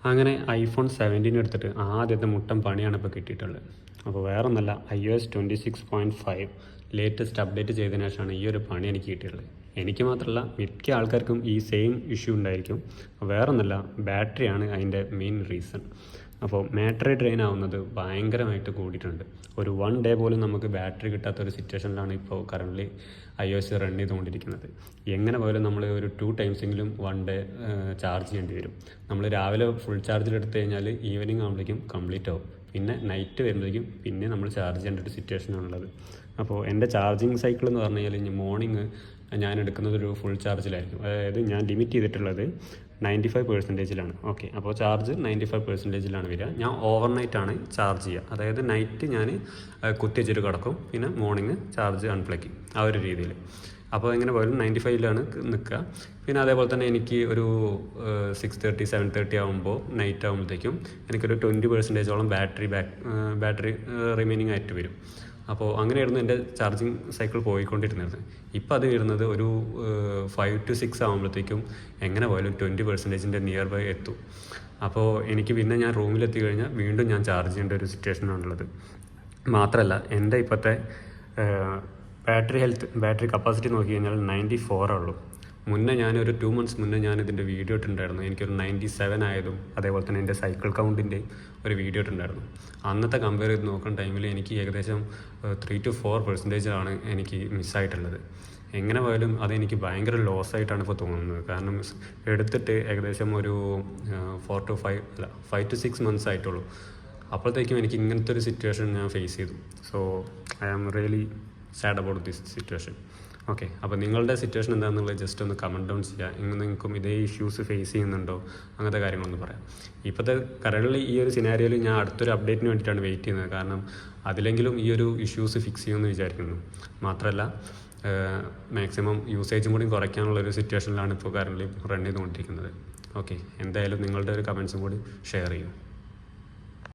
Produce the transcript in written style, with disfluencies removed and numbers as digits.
അങ്ങനെ iPhone 17 എടുത്തിട്ട് ആദ്യത്തെ മുട്ടൻ പണിയാണ് ഇപ്പോൾ കിട്ടിയിട്ടുള്ളത്. അപ്പോൾ വേറെ ഒന്നല്ല, iOS 26.5 ലേറ്റസ്റ്റ് അപ്ഡേറ്റ് ചെയ്തതിനു ശേഷമാണ് ഈ ഒരു പണി എനിക്ക് കിട്ടിയിട്ടുള്ളത്. എനിക്ക് മാത്രമല്ല, മിക്ക ആൾക്കാർക്കും ഈ സെയിം ഇഷ്യൂ ഉണ്ടായിരിക്കും. വേറെ ഒന്നല്ല, ബാറ്ററിയാണ് അതിൻ്റെ മെയിൻ റീസൺ. അപ്പോൾ ബാറ്ററി ഡ്രെയിൻ ആവുന്നത് ഭയങ്കരമായിട്ട് കൂടിയിട്ടുണ്ട്. ഒരു 1 ഡേ പോലും നമുക്ക് ബാറ്ററി കിട്ടാത്തൊരു സിറ്റുവേഷനിലാണ് ഇപ്പോൾ കറൻ്റ്ലി iOS റൺ ചെയ്തുകൊണ്ടിരിക്കുന്നത്. എങ്ങനെ പോലും നമ്മൾ ഒരു 2 ടൈംസെങ്കിലും 1 ഡേ ചാർജ് ചെയ്യേണ്ടി വരും. നമ്മൾ രാവിലെ ഫുൾ ചാർജിലെടുത്ത് കഴിഞ്ഞാൽ ഈവനിങ് ആകുമ്പോഴേക്കും കംപ്ലീറ്റ് ആവും. പിന്നെ നൈറ്റ് വരുമ്പോഴേക്കും പിന്നെ നമ്മൾ ചാർജ് ചെയ്യേണ്ട ഒരു സിറ്റുവേഷനാണുള്ളത്. അപ്പോൾ എൻ്റെ ചാർജിങ് സൈക്കിൾ എന്ന് പറഞ്ഞു കഴിഞ്ഞാൽ മോർണിംഗ് ഞാൻ എടുക്കുന്നത് ഒരു ഫുൾ ചാർജിലായിരിക്കും. അതായത് ഞാൻ ലിമിറ്റ് ചെയ്തിട്ടുള്ളത് 95%. ഓക്കെ, അപ്പോൾ ചാർജ് 95%ലാണ് വരിക. ഞാൻ ഓവർനൈറ്റാണ് ചാർജ് ചെയ്യുക. അതായത് നൈറ്റ് ഞാൻ കുത്തിവെച്ചിട്ട് കിടക്കും, പിന്നെ മോർണിംഗ് ചാർജ് അൺപ്ലഗ് ചെയ്യും, ആ ഒരു രീതിയിൽ. അപ്പോൾ എങ്ങനെ പോയാലും 95ലാണ് നിൽക്കുക. പിന്നെ അതേപോലെ തന്നെ എനിക്ക് ഒരു 6:30 7:30 ആകുമ്പോൾ നൈറ്റ് ആകുമ്പോഴത്തേക്കും എനിക്കൊരു 20%ഓളം ബാറ്ററി റിമൈനിങ് ആയിട്ട് വരും. അപ്പോൾ അങ്ങനെയായിരുന്നു എൻ്റെ ചാർജിങ് സൈക്കിൾ പോയിക്കൊണ്ടിരുന്നത്. ഇപ്പോൾ അത് വരുന്നത് ഒരു 5 to 6 ആകുമ്പോഴത്തേക്കും എങ്ങനെ പോയാലും 20%-ൻ്റെ നിയർ ബൈ എത്തും. അപ്പോൾ എനിക്ക് പിന്നെ ഞാൻ റൂമിലെത്തി കഴിഞ്ഞാൽ വീണ്ടും ഞാൻ ചാർജ് ചെയ്യേണ്ട ഒരു സിറ്റുവേഷനാണുള്ളത്. മാത്രമല്ല, എൻ്റെ ഇപ്പോഴത്തെ ബാറ്ററി കപ്പാസിറ്റി നോക്കി കഴിഞ്ഞാൽ 94 ഉള്ളൂ. മുന്നേ ഞാനൊരു 2 months മുന്നേ ഞാനിതിൻ്റെ വീഡിയോ ഇട്ടുണ്ടായിരുന്നു. എനിക്കൊരു 97 ആയതും അതേപോലെ തന്നെ എൻ്റെ സൈക്കിൾ കൗണ്ടിൻ്റെ ഒരു വീഡിയോ ഇട്ടുണ്ടായിരുന്നു. അന്നത്തെ കമ്പയർ ചെയ്ത് നോക്കുന്ന ടൈമിൽ എനിക്ക് ഏകദേശം 3 to 4% എനിക്ക് മിസ്സായിട്ടുള്ളത്. എങ്ങനെ പോയാലും അതെനിക്ക് ഭയങ്കര ലോസായിട്ടാണ് ഇപ്പോൾ തോന്നുന്നത്. കാരണം എടുത്തിട്ട് ഏകദേശം ഒരു 5 to 6 months ആയിട്ടുള്ളൂ. അപ്പോഴത്തേക്കും എനിക്ക് ഇങ്ങനത്തെ ഒരു സിറ്റുവേഷൻ ഞാൻ ഫേസ് ചെയ്തു. So I am really sad about this situation. Okay, അപ്പോൾ നിങ്ങളുടെ സിറ്റുവേഷൻ എന്താണെന്നുള്ളത് ജസ്റ്റ് ഒന്ന് കമൻറ്റ് ഡൗൺ ചെയ്യുക. നിങ്ങൾക്കും ഇതേ ഇഷ്യൂസ് ഫേസ് ചെയ്യുന്നുണ്ടോ, അങ്ങനത്തെ കാര്യങ്ങളൊന്ന് പറയാം. ഇപ്പോഴത്തെ കറൻറ്റ്ലി ഈ ഒരു സിനാരിയോയിൽ ഞാൻ അടുത്തൊരു അപ്ഡേറ്റിന് വേണ്ടിയിട്ടാണ് വെയിറ്റ് ചെയ്യുന്നത്. കാരണം അതിലെങ്കിലും ഈ ഒരു ഇഷ്യൂസ് ഫിക്സ് ചെയ്യുമെന്ന് വിചാരിക്കുന്നു. മാത്രമല്ല, മാക്സിമം യൂസേജും കൂടി കുറയ്ക്കാനുള്ളൊരു സിറ്റുവേഷനിലാണ് ഇപ്പോൾ കറൻറ്റ്ലി റൺ ചെയ്തുകൊണ്ടിരിക്കുന്നത്. ഓക്കെ, എന്തായാലും നിങ്ങളുടെ ഒരു കമൻസും കൂടി ഷെയർ ചെയ്യും.